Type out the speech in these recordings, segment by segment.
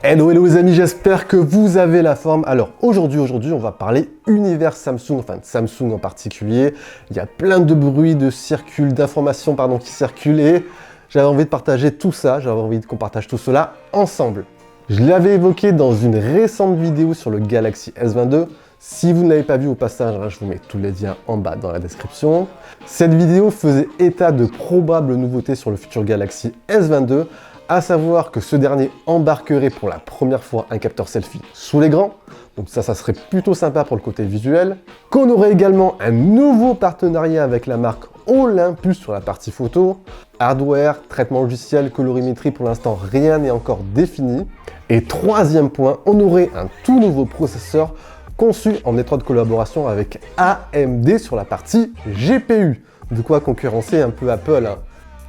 Hello les amis, j'espère que vous avez la forme. Alors aujourd'hui, on va parler univers Samsung, enfin de Samsung en particulier. Il y a plein de bruits, d'informations qui circulent et j'avais envie de partager tout ça, j'avais envie qu'on partage tout cela ensemble. Je l'avais évoqué dans une récente vidéo sur le Galaxy S22. Si vous ne l'avez pas vu au passage, je vous mets tous les liens en bas dans la description. Cette vidéo faisait état de probables nouveautés sur le futur Galaxy S22, à savoir que ce dernier embarquerait pour la première fois un capteur selfie sous l'écran, donc ça serait plutôt sympa pour le côté visuel, qu'on aurait également un nouveau partenariat avec la marque Olympus sur la partie photo, hardware, traitement logiciel, colorimétrie, pour l'instant rien n'est encore défini, et troisième point, on aurait un tout nouveau processeur conçu en étroite collaboration avec AMD sur la partie GPU, de quoi concurrencer un peu Apple, hein.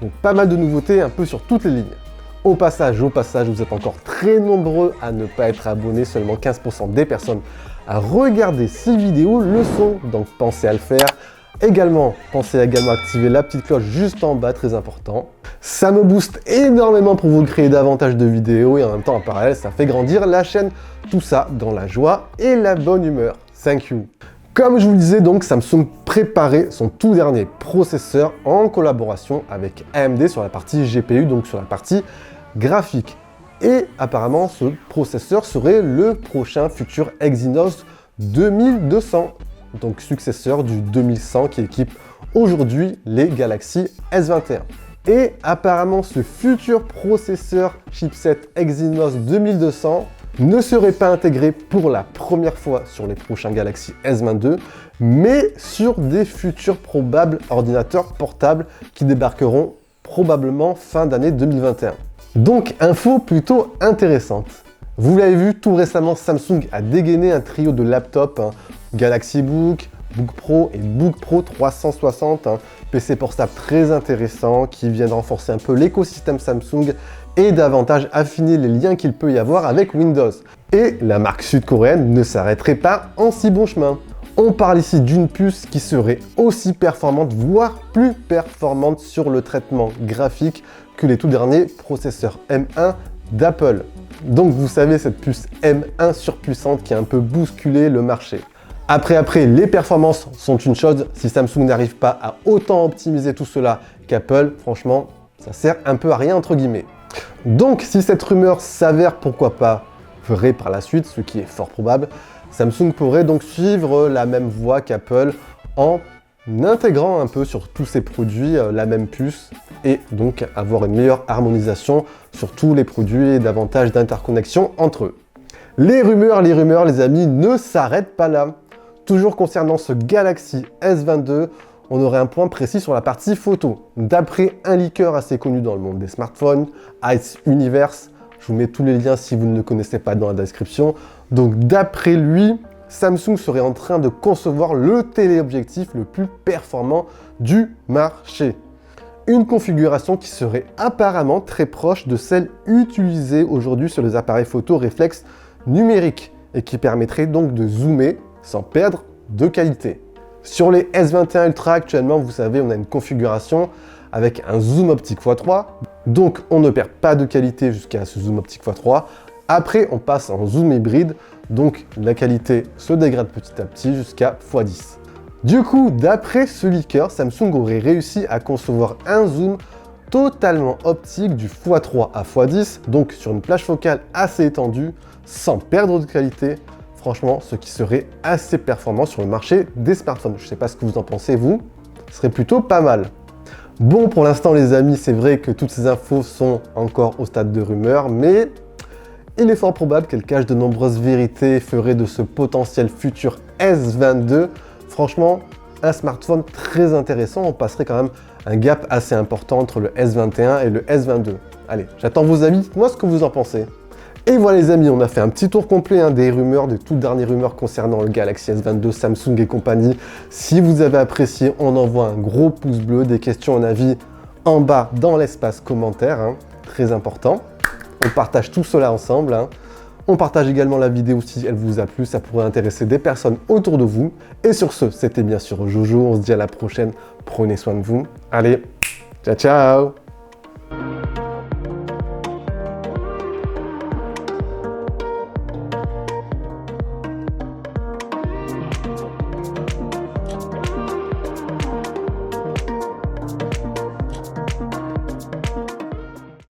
Donc pas mal de nouveautés un peu sur toutes les lignes. Au passage, vous êtes encore très nombreux à ne pas être abonnés, seulement 15% des personnes à regarder ces vidéos le sont, donc pensez à le faire. Pensez également à activer la petite cloche juste en bas, très important. Ça me booste énormément pour vous créer davantage de vidéos et en même temps en parallèle, ça fait grandir la chaîne. Tout ça dans la joie et la bonne humeur. Thank you. Comme je vous le disais donc, Samsung préparait son tout dernier processeur en collaboration avec AMD sur la partie GPU, donc sur la partie graphique. Et apparemment, ce processeur serait le prochain futur Exynos 2200, donc successeur du 2100 qui équipe aujourd'hui les Galaxy S21. Et apparemment, ce futur processeur chipset Exynos 2200 ne serait pas intégré pour la première fois sur les prochains Galaxy S22, mais sur des futurs probables ordinateurs portables qui débarqueront probablement fin d'année 2021. Donc, info plutôt intéressante. Vous l'avez vu, tout récemment, Samsung a dégainé un trio de laptops, Galaxy Book, Book Pro et Book Pro 360, PC portable très intéressant qui viennent renforcer un peu l'écosystème Samsung et davantage affiner les liens qu'il peut y avoir avec Windows. Et la marque sud-coréenne ne s'arrêterait pas en si bon chemin. On parle ici d'une puce qui serait aussi performante, voire plus performante sur le traitement graphique que les tout derniers processeurs M1 d'Apple. Donc vous savez, cette puce M1 surpuissante qui a un peu bousculé le marché. Après, les performances sont une chose. Si Samsung n'arrive pas à autant optimiser tout cela qu'Apple, franchement, ça sert un peu à rien entre guillemets. Donc, si cette rumeur s'avère, pourquoi pas, vraie par la suite, ce qui est fort probable, Samsung pourrait donc suivre la même voie qu'Apple en intégrant un peu sur tous ses produits la même puce et donc avoir une meilleure harmonisation sur tous les produits et davantage d'interconnexion entre eux. Les rumeurs, les amis, ne s'arrêtent pas là. Toujours concernant ce Galaxy S22, on aurait un point précis sur la partie photo. D'après un leaker assez connu dans le monde des smartphones, Ice Universe, je vous mets tous les liens si vous ne le connaissez pas dans la description. Donc d'après lui, Samsung serait en train de concevoir le téléobjectif le plus performant du marché. Une configuration qui serait apparemment très proche de celle utilisée aujourd'hui sur les appareils photo réflexe numériques et qui permettrait donc de zoomer sans perdre de qualité. Sur les S21 Ultra actuellement, vous savez, on a une configuration avec un zoom optique x3, donc on ne perd pas de qualité jusqu'à ce zoom optique x3. Après, on passe en zoom hybride, donc la qualité se dégrade petit à petit jusqu'à x10. Du coup, d'après ce leaker, Samsung aurait réussi à concevoir un zoom totalement optique du x3 à x10, donc sur une plage focale assez étendue, sans perdre de qualité. Franchement, ce qui serait assez performant sur le marché des smartphones. Je ne sais pas ce que vous en pensez, vous. Ce serait plutôt pas mal. Bon, pour l'instant, les amis, c'est vrai que toutes ces infos sont encore au stade de rumeur, mais il est fort probable qu'elles cachent de nombreuses vérités et feraient de ce potentiel futur S22, franchement, un smartphone très intéressant. On passerait quand même un gap assez important entre le S21 et le S22. Allez, j'attends vos avis. Dites-moi ce que vous en pensez. Et voilà les amis, on a fait un petit tour complet des rumeurs, des toutes dernières rumeurs concernant le Galaxy S22, Samsung et compagnie. Si vous avez apprécié, on envoie un gros pouce bleu, des questions, un avis en bas dans l'espace commentaire, très important. On partage tout cela ensemble. On partage également la vidéo si elle vous a plu, ça pourrait intéresser des personnes autour de vous. Et sur ce, c'était bien sûr Jojo, on se dit à la prochaine, prenez soin de vous. Allez, ciao ciao!